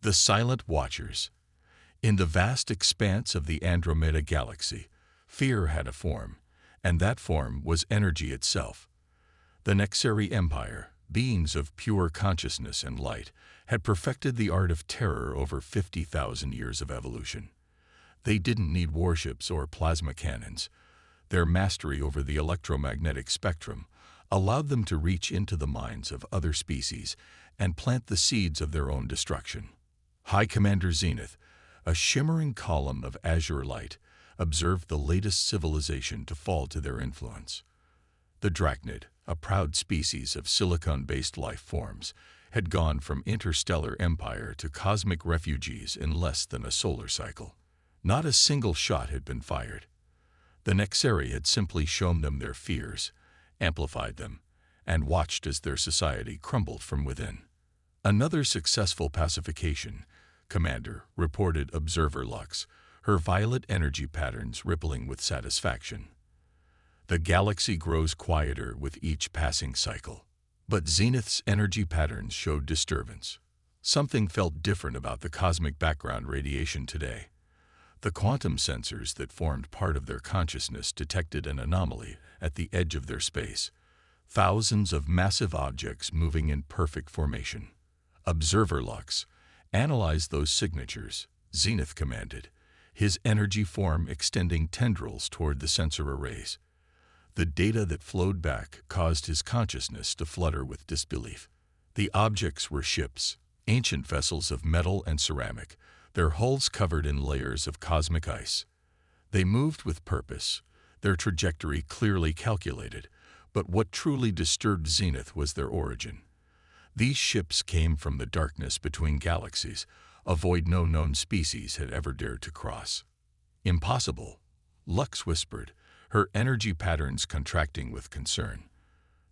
The Silent Watchers. In the vast expanse of the Andromeda Galaxy, fear had a form, and that form was energy itself. The Nexeri Empire, beings of pure consciousness and light, had perfected the art of terror over 50,000 years of evolution. They didn't need warships or plasma cannons. Their mastery over the electromagnetic spectrum allowed them to reach into the minds of other species and plant the seeds of their own destruction. High Commander Zenith, a shimmering column of azure light, observed the latest civilization to fall to their influence. The Drachnid, a proud species of silicon-based life forms, had gone from interstellar empire to cosmic refugees in less than a solar cycle. Not a single shot had been fired. The Nexeri had simply shown them their fears, amplified them, and watched as their society crumbled from within. Another successful pacification, Commander, reported Observer Lux, her violet energy patterns rippling with satisfaction. The galaxy grows quieter with each passing cycle. But Zenith's energy patterns showed disturbance. Something felt different about the cosmic background radiation today. The quantum sensors that formed part of their consciousness detected an anomaly at the edge of their space. Thousands of massive objects moving in perfect formation. Observer Lux, analyze those signatures, Zenith commanded, his energy form extending tendrils toward the sensor arrays. The data that flowed back caused his consciousness to flutter with disbelief. The objects were ships, ancient vessels of metal and ceramic, their hulls covered in layers of cosmic ice. They moved with purpose, their trajectory clearly calculated, but what truly disturbed Zenith was their origin. These ships came from the darkness between galaxies, a void no known species had ever dared to cross. Impossible, Lux whispered, her energy patterns contracting with concern.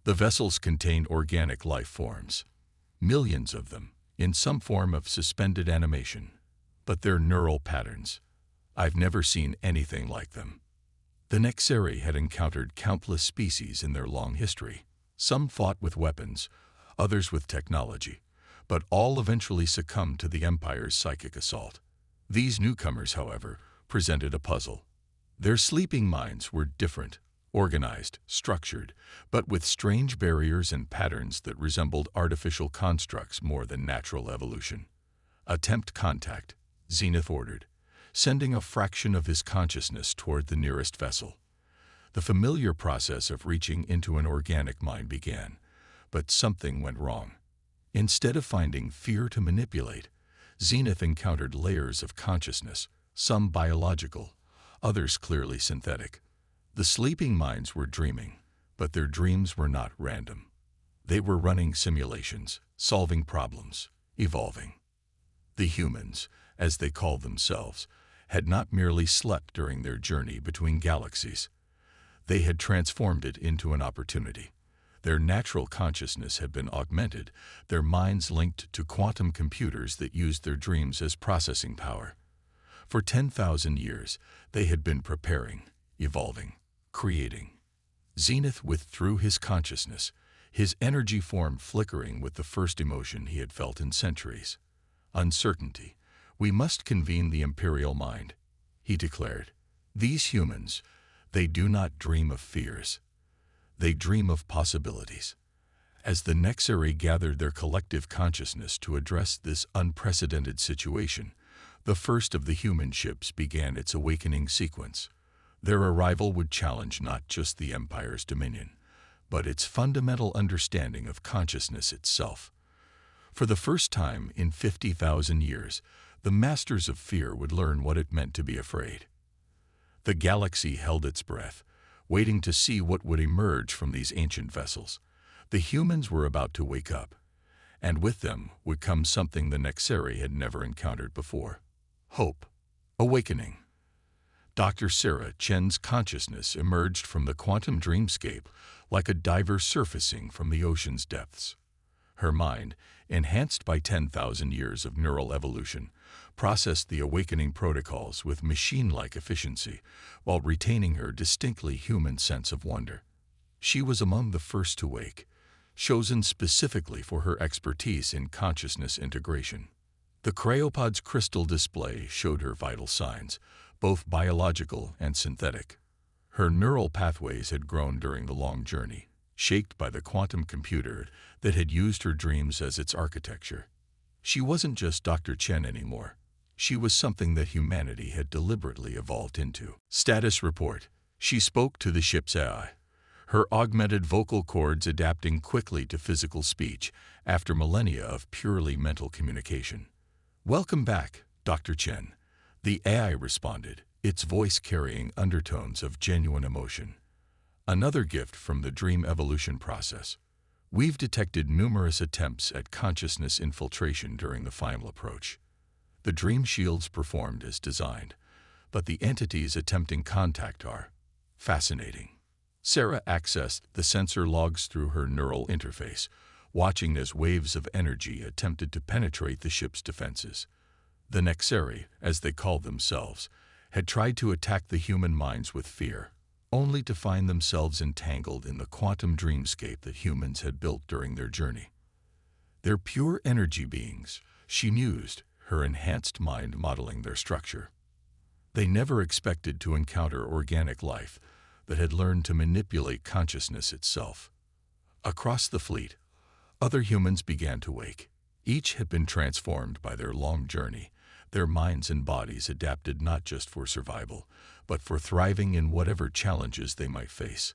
The vessels contain organic life forms, millions of them, in some form of suspended animation. But their neural patterns, I've never seen anything like them. The Nexeri had encountered countless species in their long history. Some fought with weapons, others with technology, but all eventually succumbed to the Empire's psychic assault. These newcomers, however, presented a puzzle. Their sleeping minds were different, organized, structured, but with strange barriers and patterns that resembled artificial constructs more than natural evolution. Attempt contact, Zenith ordered, sending a fraction of his consciousness toward the nearest vessel. The familiar process of reaching into an organic mind began, but something went wrong. Instead of finding fear to manipulate, Zenith encountered layers of consciousness, some biological, others clearly synthetic. The sleeping minds were dreaming, but their dreams were not random. They were running simulations, solving problems, evolving. The humans, as they called themselves, had not merely slept during their journey between galaxies. They had transformed it into an opportunity. Their natural consciousness had been augmented, their minds linked to quantum computers that used their dreams as processing power. For 10,000 years, they had been preparing, evolving, creating. Zenith withdrew his consciousness, his energy form flickering with the first emotion he had felt in centuries. Uncertainty. We must convene the Imperial mind, he declared. These humans, they do not dream of fears. They dream of possibilities. As the Nexeri gathered their collective consciousness to address this unprecedented situation, the first of the human ships began its awakening sequence. Their arrival would challenge not just the Empire's dominion, but its fundamental understanding of consciousness itself. For the first time in 50,000 years, the masters of fear would learn what it meant to be afraid. The galaxy held its breath, waiting to see what would emerge from these ancient vessels. The humans were about to wake up, and with them would come something the Nexeri had never encountered before. Hope. Awakening. Dr. Sarah Chen's consciousness emerged from the quantum dreamscape like a diver surfacing from the ocean's depths. Her mind, enhanced by 10,000 years of neural evolution, processed the awakening protocols with machine-like efficiency while retaining her distinctly human sense of wonder. She was among the first to wake, chosen specifically for her expertise in consciousness integration. The cryopod's crystal display showed her vital signs, both biological and synthetic. Her neural pathways had grown during the long journey, shaped by the quantum computer that had used her dreams as its architecture. She wasn't just Dr. Chen anymore. She was something that humanity had deliberately evolved into. Status report. She spoke to the ship's AI, her augmented vocal cords adapting quickly to physical speech after millennia of purely mental communication. "Welcome back, Dr. Chen," the AI responded, its voice carrying undertones of genuine emotion. "Another gift from the dream evolution process. We've detected numerous attempts at consciousness infiltration during the final approach. The dream shields performed as designed, but the entities attempting contact are fascinating." Sarah accessed the sensor logs through her neural interface, watching as waves of energy attempted to penetrate the ship's defenses. The Nexeri, as they called themselves, had tried to attack the human minds with fear, only to find themselves entangled in the quantum dreamscape that humans had built during their journey. "They're pure energy beings," she mused, her enhanced mind modeling their structure. They never expected to encounter organic life that had learned to manipulate consciousness itself. Across the fleet, other humans began to wake. Each had been transformed by their long journey, their minds and bodies adapted not just for survival, but for thriving in whatever challenges they might face.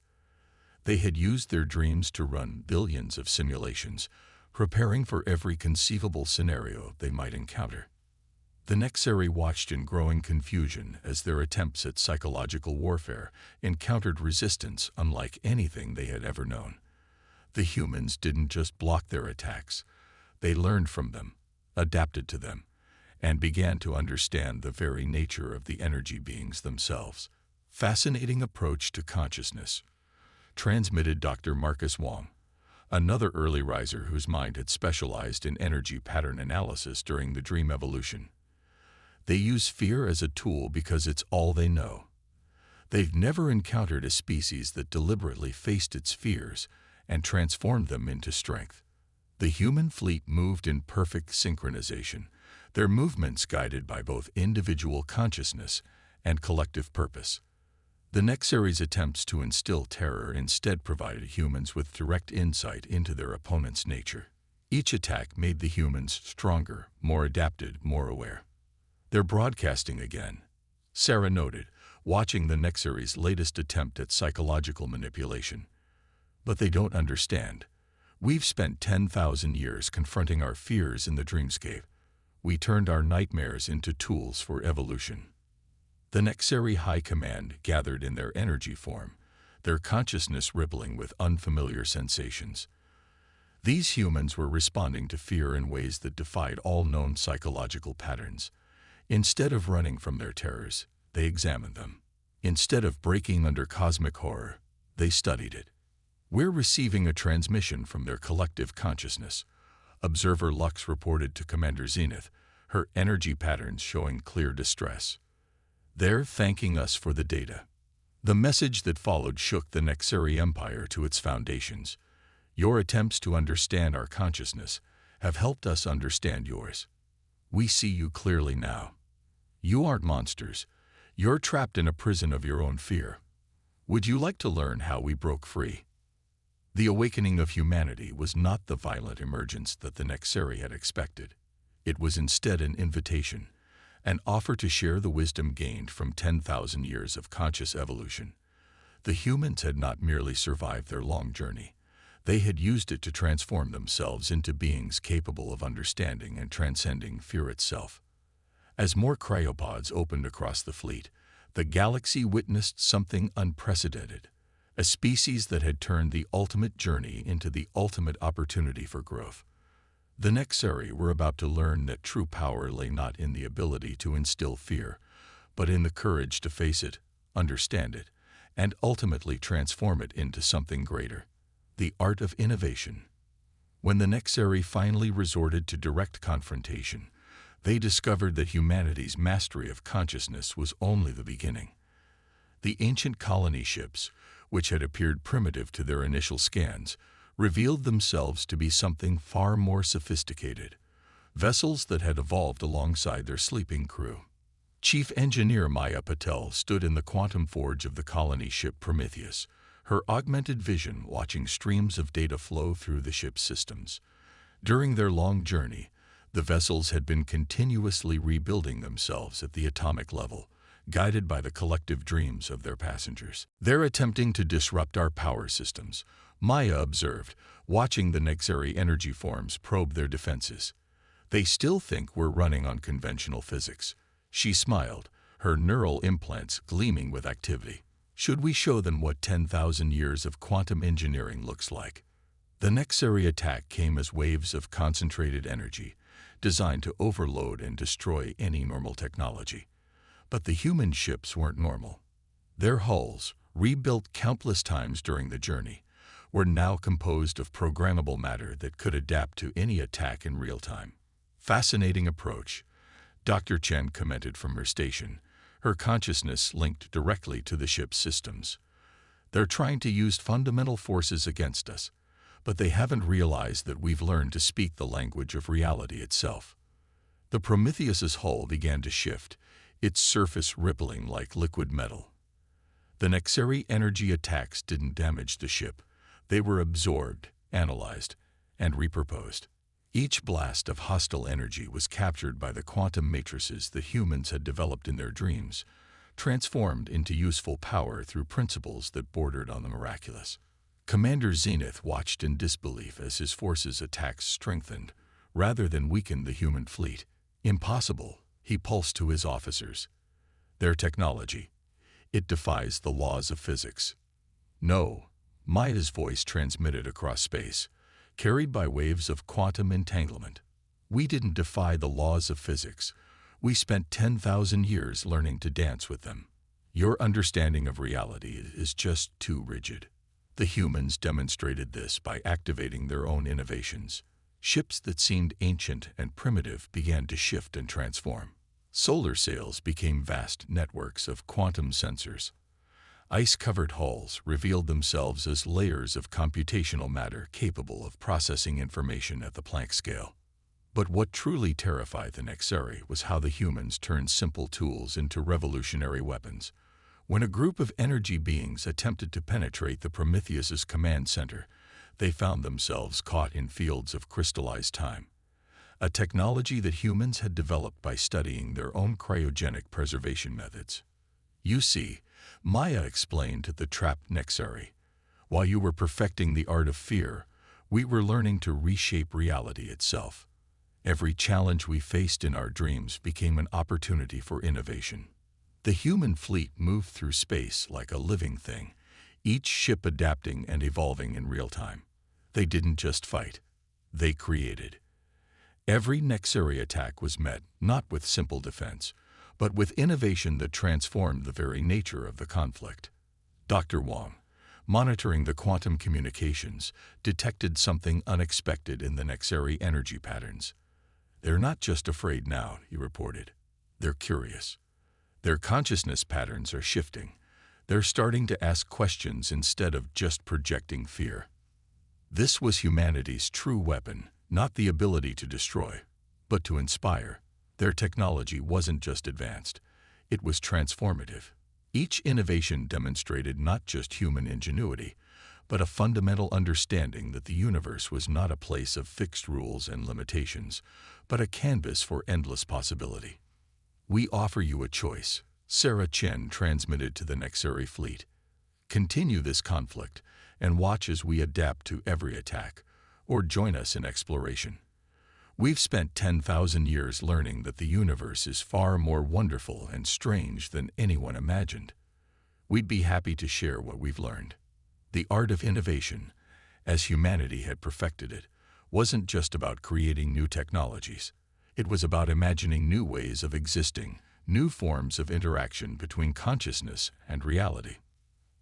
They had used their dreams to run billions of simulations, preparing for every conceivable scenario they might encounter. The Nexeri watched in growing confusion as their attempts at psychological warfare encountered resistance unlike anything they had ever known. The humans didn't just block their attacks. They learned from them, adapted to them, and began to understand the very nature of the energy beings themselves. "Fascinating approach to consciousness," transmitted Dr. Marcus Wong, another early riser whose mind had specialized in energy pattern analysis during the dream evolution. "They use fear as a tool because it's all they know. They've never encountered a species that deliberately faced its fears and transformed them into strength." The human fleet moved in perfect synchronization, their movements guided by both individual consciousness and collective purpose. The Nexeri's attempts to instill terror instead provided humans with direct insight into their opponent's nature. Each attack made the humans stronger, more adapted, more aware. "They're broadcasting again," Sarah noted, watching the Nexeri's latest attempt at psychological manipulation. "But they don't understand. We've spent 10,000 years confronting our fears in the dreamscape. We turned our nightmares into tools for evolution." The Nexeri High Command gathered in their energy form, their consciousness rippling with unfamiliar sensations. These humans were responding to fear in ways that defied all known psychological patterns. Instead of running from their terrors, they examined them. Instead of breaking under cosmic horror, they studied it. "We're receiving a transmission from their collective consciousness," Observer Lux reported to Commander Zenith, her energy patterns showing clear distress. "They're thanking us for the data." The message that followed shook the Nexeri Empire to its foundations. "Your attempts to understand our consciousness have helped us understand yours. We see you clearly now. You aren't monsters. You're trapped in a prison of your own fear. Would you like to learn how we broke free?" The awakening of humanity was not the violent emergence that the Nexeri had expected. It was instead an invitation, an offer to share the wisdom gained from 10,000 years of conscious evolution. The humans had not merely survived their long journey. They had used it to transform themselves into beings capable of understanding and transcending fear itself. As more cryopods opened across the fleet, the galaxy witnessed something unprecedented, a species that had turned the ultimate journey into the ultimate opportunity for growth. The Nexeri were about to learn that true power lay not in the ability to instill fear, but in the courage to face it, understand it, and ultimately transform it into something greater. The art of innovation. When the Nexeri finally resorted to direct confrontation, they discovered that humanity's mastery of consciousness was only the beginning. The ancient colony ships, which had appeared primitive to their initial scans, revealed themselves to be something far more sophisticated. vessels that had evolved alongside their sleeping crew. Chief Engineer Maya Patel stood in the quantum forge of the colony ship Prometheus, her augmented vision watching streams of data flow through the ship's systems. During their long journey, the vessels had been continuously rebuilding themselves at the atomic level, guided by the collective dreams of their passengers. "They're attempting to disrupt our power systems," Maya observed, watching the Nexari energy forms probe their defenses. "They still think we're running on conventional physics." She smiled, her neural implants gleaming with activity. "Should we show them what 10,000 years of quantum engineering looks like?" The Nexari attack came as waves of concentrated energy, designed to overload and destroy any normal technology. But the human ships weren't normal. Their hulls, rebuilt countless times during the journey, were now composed of programmable matter that could adapt to any attack in real time. "Fascinating approach," Dr. Chen commented from her station, her consciousness linked directly to the ship's systems. "They're trying to use fundamental forces against us, but they haven't realized that we've learned to speak the language of reality itself." The Prometheus's hull began to shift, its surface rippling like liquid metal. The Nexari energy attacks didn't damage the ship. They were absorbed, analyzed, and repurposed. Each blast of hostile energy was captured by the quantum matrices the humans had developed in their dreams, transformed into useful power through principles that bordered on the miraculous. Commander Zenith watched in disbelief as his forces' attacks strengthened, rather than weakened the human fleet. "Impossible," he pulsed to his officers. "Their technology. It defies the laws of physics." "No," Maya's voice transmitted across space, carried by waves of quantum entanglement. "We didn't defy the laws of physics. We spent 10,000 years learning to dance with them. Your understanding of reality is just too rigid." The humans demonstrated this by activating their own innovations. Ships that seemed ancient and primitive began to shift and transform. Solar sails became vast networks of quantum sensors. Ice-covered hulls revealed themselves as layers of computational matter capable of processing information at the Planck scale. But what truly terrified the Nexari was how the humans turned simple tools into revolutionary weapons. When a group of energy beings attempted to penetrate the Prometheus's command center, they found themselves caught in fields of crystallized time, a technology that humans had developed by studying their own cryogenic preservation methods. "You see," Maya explained to the trapped Nexari, "while you were perfecting the art of fear, we were learning to reshape reality itself. Every challenge we faced in our dreams became an opportunity for innovation." The human fleet moved through space like a living thing, each ship adapting and evolving in real time. They didn't just fight, they created. Every Nexari attack was met not with simple defense, but with innovation that transformed the very nature of the conflict. Dr. Wang, monitoring the quantum communications, detected something unexpected in the Nexari energy patterns. "They're not just afraid now," he reported. "They're curious. Their consciousness patterns are shifting. They're starting to ask questions instead of just projecting fear." This was humanity's true weapon, not the ability to destroy, but to inspire. Their technology wasn't just advanced, it was transformative. Each innovation demonstrated not just human ingenuity, but a fundamental understanding that the universe was not a place of fixed rules and limitations, but a canvas for endless possibility. "We offer you a choice," Sarah Chen transmitted to the Nexari fleet. "Continue this conflict and watch as we adapt to every attack, or join us in exploration. We've spent 10,000 years learning that the universe is far more wonderful and strange than anyone imagined. We'd be happy to share what we've learned." The art of innovation, as humanity had perfected it, wasn't just about creating new technologies. It was about imagining new ways of existing, new forms of interaction between consciousness and reality.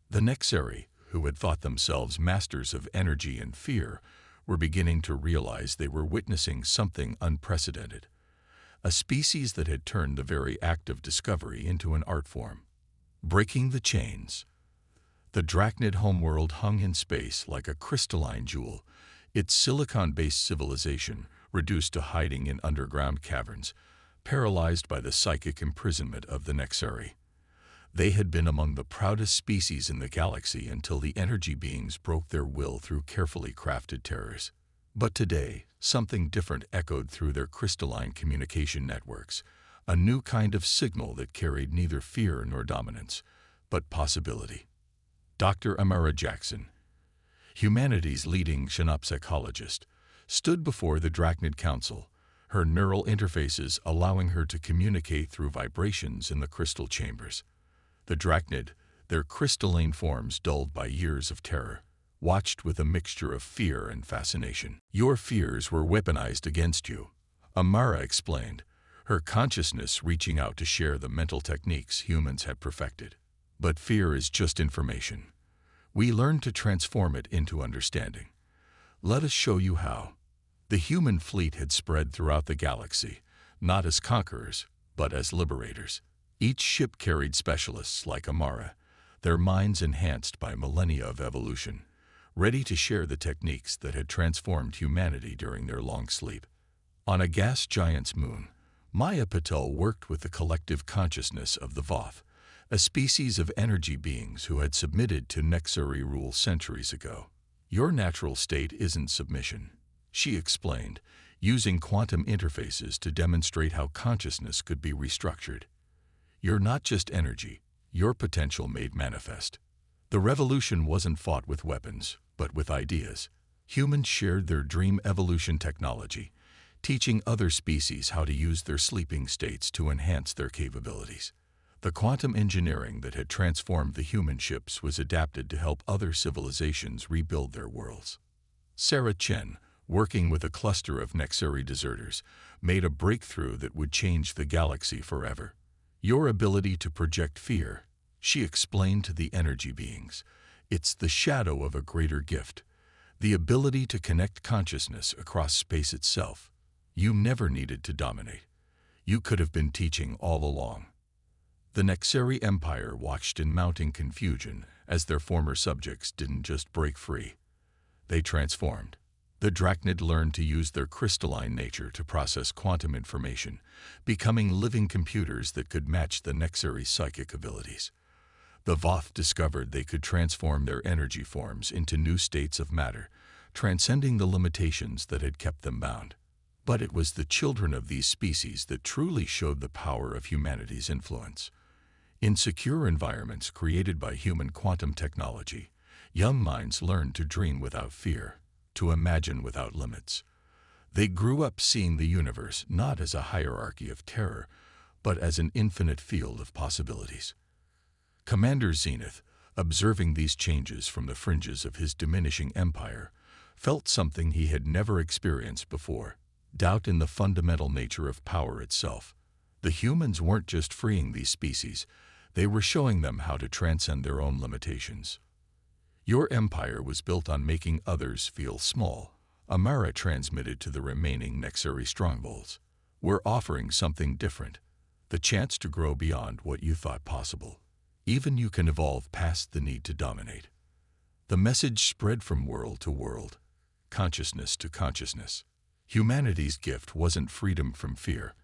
The Nexari, who had thought themselves masters of energy and fear, were beginning to realize they were witnessing something unprecedented, a species that had turned the very act of discovery into an art form. Breaking the chains. The Drachnid homeworld hung in space like a crystalline jewel, its silicon-based civilization reduced to hiding in underground caverns, paralyzed by the psychic imprisonment of the Nexari. They had been among the proudest species in the galaxy until the energy beings broke their will through carefully crafted terrors. But today, something different echoed through their crystalline communication networks, a new kind of signal that carried neither fear nor dominance, but possibility. Dr. Amara Jackson, humanity's leading synapsepsychologist, stood before the Drachnid Council, her neural interfaces allowing her to communicate through vibrations in the crystal chambers. The Drachnid, their crystalline forms dulled by years of terror, watched with a mixture of fear and fascination. "Your fears were weaponized against you," Amara explained, her consciousness reaching out to share the mental techniques humans had perfected. "But fear is just information. We learn to transform it into understanding. Let us show you how." The human fleet had spread throughout the galaxy, not as conquerors, but as liberators. Each ship carried specialists like Amara, their minds enhanced by millennia of evolution, ready to share the techniques that had transformed humanity during their long sleep. On a gas giant's moon, Maya Patel worked with the collective consciousness of the Voth, a species of energy beings who had submitted to Nexari rule centuries ago. "Your natural state isn't submission," she explained, using quantum interfaces to demonstrate how consciousness could be restructured. "You're not just energy, your potential made manifest." The revolution wasn't fought with weapons, but with ideas. Humans shared their dream evolution technology, teaching other species how to use their sleeping states to enhance their capabilities. The quantum engineering that had transformed the human ships was adapted to help other civilizations rebuild their worlds. Sarah Chen, working with a cluster of Nexari deserters, made a breakthrough that would change the galaxy forever. "Your ability to project fear," she explained to the energy beings, "it's the shadow of a greater gift, the ability to connect consciousness across space itself. You never needed to dominate. You could have been teaching all along." The Nexari Empire watched in mounting confusion as their former subjects didn't just break free. They transformed. The Drachnid learned to use their crystalline nature to process quantum information, becoming living computers that could match the Nexari psychic abilities. The Voth discovered they could transform their energy forms into new states of matter, transcending the limitations that had kept them bound. But it was the children of these species that truly showed the power of humanity's influence. In secure environments created by human quantum technology, young minds learned to dream without fear, to imagine without limits. They grew up seeing the universe not as a hierarchy of terror, but as an infinite field of possibilities. Commander Zenith, observing these changes from the fringes of his diminishing empire, felt something he had never experienced before: doubt in the fundamental nature of power itself. The humans weren't just freeing these species, they were showing them how to transcend their own limitations. "Your empire was built on making others feel small," Amara transmitted to the remaining Nexari strongholds. "We're offering something different, the chance to grow beyond what you thought possible. Even you can evolve past the need to dominate." The message spread from world to world, consciousness to consciousness. Humanity's gift wasn't freedom from fear.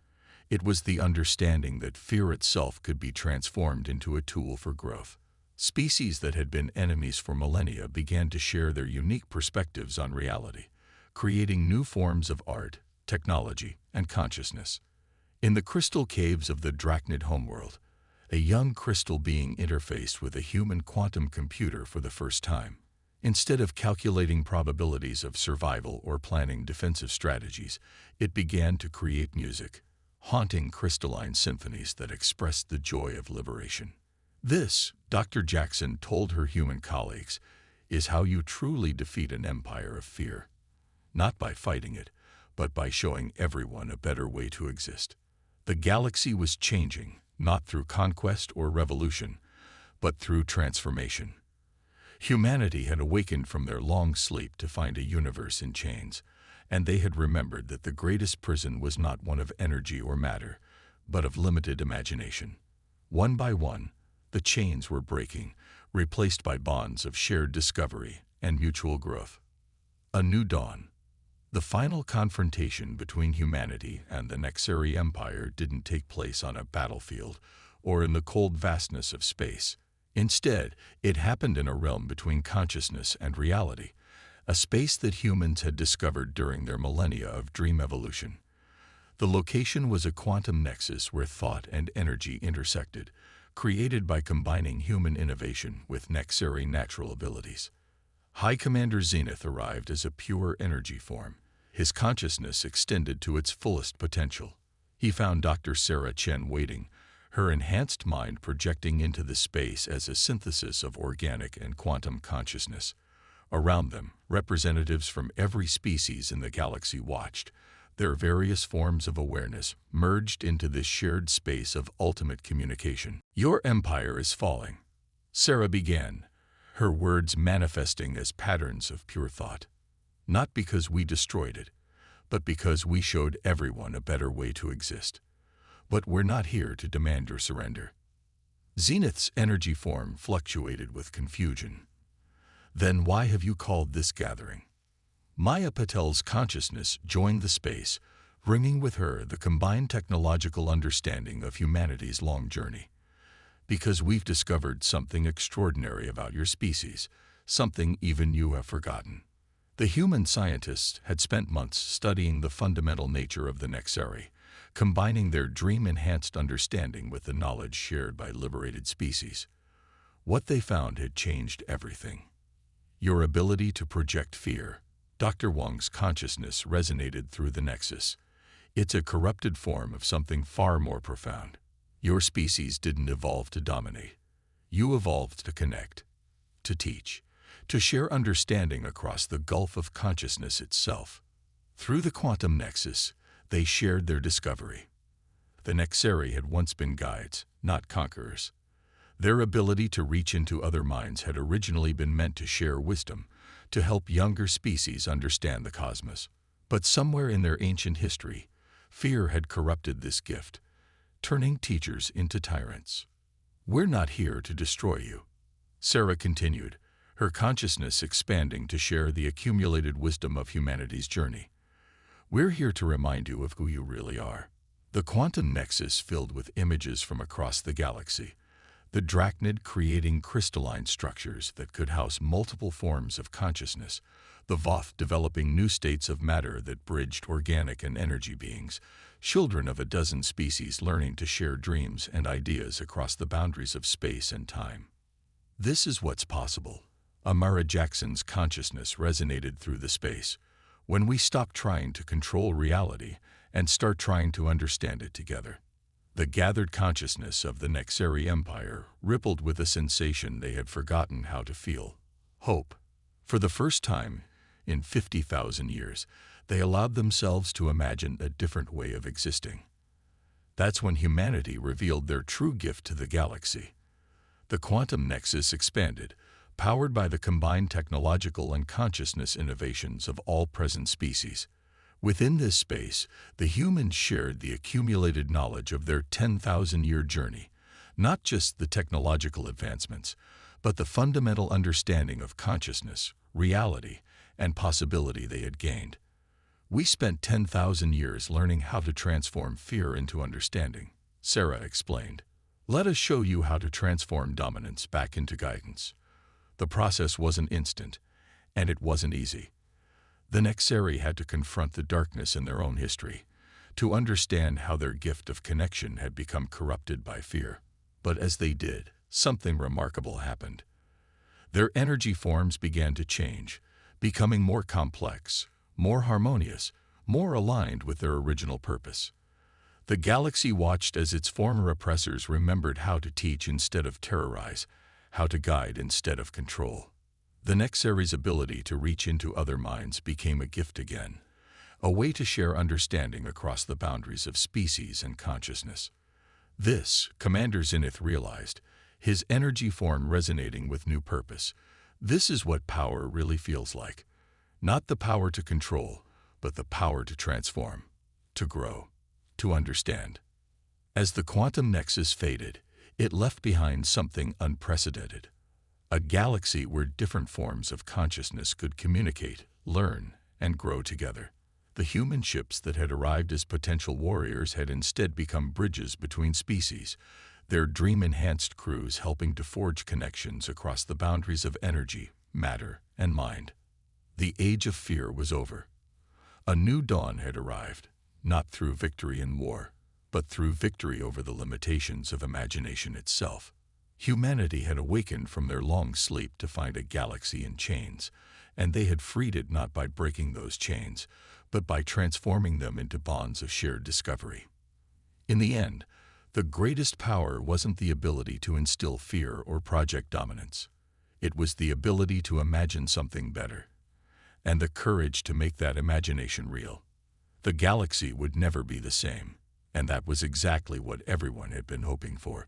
It was the understanding that fear itself could be transformed into a tool for growth. Species that had been enemies for millennia began to share their unique perspectives on reality, creating new forms of art, technology, and consciousness. In the crystal caves of the Drachnid homeworld, a young crystal being interfaced with a human quantum computer for the first time. Instead of calculating probabilities of survival or planning defensive strategies, it began to create music, haunting crystalline symphonies that expressed the joy of liberation. "This," Dr. Jackson told her human colleagues, "is how you truly defeat an empire of fear. Not by fighting it, but by showing everyone a better way to exist." The galaxy was changing, not through conquest or revolution, but through transformation. Humanity had awakened from their long sleep to find a universe in chains, and they had remembered that the greatest prison was not one of energy or matter, but of limited imagination. One by one, the chains were breaking, replaced by bonds of shared discovery and mutual growth. A new dawn. The final confrontation between humanity and the Nexeri Empire didn't take place on a battlefield or in the cold vastness of space. Instead, it happened in a realm between consciousness and reality, a space that humans had discovered during their millennia of dream evolution. The location was a quantum nexus where thought and energy intersected, created by combining human innovation with Nexeri natural abilities. High Commander Zenith arrived as a pure energy form, his consciousness extended to its fullest potential. He found Dr. Sarah Chen waiting, her enhanced mind projecting into the space as a synthesis of organic and quantum consciousness. Around them, representatives from every species in the galaxy watched, their various forms of awareness merged into this shared space of ultimate communication. "Your empire is falling," Sarah began, her words manifesting as patterns of pure thought. "Not because we destroyed it, but because we showed everyone a better way to exist. But we're not here to demand your surrender." Zenith's energy form fluctuated with confusion. "Then why have you called this gathering?" Maya Patel's consciousness joined the space, bringing with her the combined technological understanding of humanity's long journey. "Because we've discovered something extraordinary about your species, something even you have forgotten." The human scientists had spent months studying the fundamental nature of the Nexeri, combining their dream-enhanced understanding with the knowledge shared by liberated species. What they found had changed everything. Your ability to project fear. Dr. Wang's consciousness resonated through the nexus. It's a corrupted form of something far more profound. Your species didn't evolve to dominate. You evolved to connect, to teach, to share understanding across the gulf of consciousness itself. Through the quantum nexus, they shared their discovery. The Nexeri had once been guides, not conquerors. Their ability to reach into other minds had originally been meant to share wisdom, to help younger species understand the cosmos. But somewhere in their ancient history, fear had corrupted this gift, turning teachers into tyrants. "We're not here to destroy you," Sarah continued, her consciousness expanding to share the accumulated wisdom of humanity's journey. "We're here to remind you of who you really are." The quantum nexus filled with images from across the galaxy, the drachnid creating crystalline structures that could house multiple forms of consciousness, the Voth developing new states of matter that bridged organic and energy beings, children of a dozen species learning to share dreams and ideas across the boundaries of space and time. "This is what's possible." Amara Jackson's consciousness resonated through the space. "When we stop trying to control reality and start trying to understand it together." The gathered consciousness of the Nexeri Empire rippled with a sensation they had forgotten how to feel: hope. For the first time in 50,000 years, they allowed themselves to imagine a different way of existing. That's when humanity revealed their true gift to the galaxy. The quantum nexus expanded, powered by the combined technological and consciousness innovations of all present species. Within this space, the humans shared the accumulated knowledge of their 10,000-year journey, not just the technological advancements, but the fundamental understanding of consciousness, reality, and possibility they had gained. "We spent 10,000 years learning how to transform fear into understanding," Sarah explained. "Let us show you how to transform dominance back into guidance." The process wasn't instant, and it wasn't easy. The Nexeri had to confront the darkness in their own history, to understand how their gift of connection had become corrupted by fear. But as they did, something remarkable happened. Their energy forms began to change, becoming more complex, more harmonious, more aligned with their original purpose. The galaxy watched as its former oppressors remembered how to teach instead of terrorize, how to guide instead of control. The Nexeri's ability to reach into other minds became a gift again, a way to share understanding across the boundaries of species and consciousness. This, Commander Zenith realized, his energy form resonating with new purpose. This is what power really feels like. Not the power to control, but the power to transform, to grow, to understand. As the quantum nexus faded, it left behind something unprecedented. A galaxy where different forms of consciousness could communicate, learn, and grow together. The human ships that had arrived as potential warriors had instead become bridges between species, their dream-enhanced crews helping to forge connections across the boundaries of energy, matter, and mind. The age of fear was over. A new dawn had arrived, not through victory in war, but through victory over the limitations of imagination itself. Humanity had awakened from their long sleep to find a galaxy in chains, and they had freed it not by breaking those chains, but by transforming them into bonds of shared discovery. In the end, the greatest power wasn't the ability to instill fear or project dominance. It was the ability to imagine something better, and the courage to make that imagination real. The galaxy would never be the same, and that was exactly what everyone had been hoping for.